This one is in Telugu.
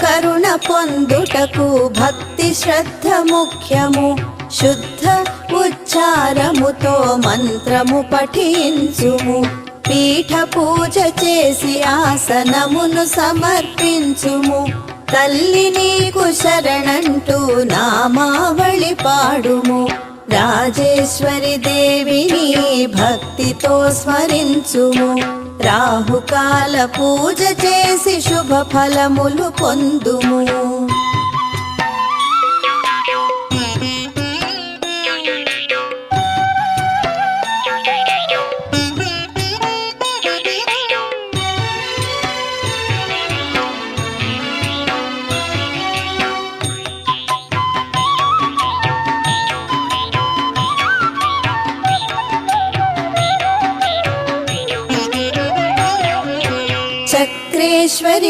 కరుణ పొందుటకు భక్తి శ్రద్ధ ముఖ్యము. శుద్ధ ఉచ్చారముతో మంత్రము పఠించుము. పీఠ పూజ చేసి ఆసనమును సమర్పించుము. తల్లి నీకు శరణంటూ నామావళి పాడుము. రాజేశ్వరి దేవిని భక్తితో స్మరించుము. రాహుకాల పూజ చేసి శుభ ఫలములు పొందుము. చక్రేశ్వరి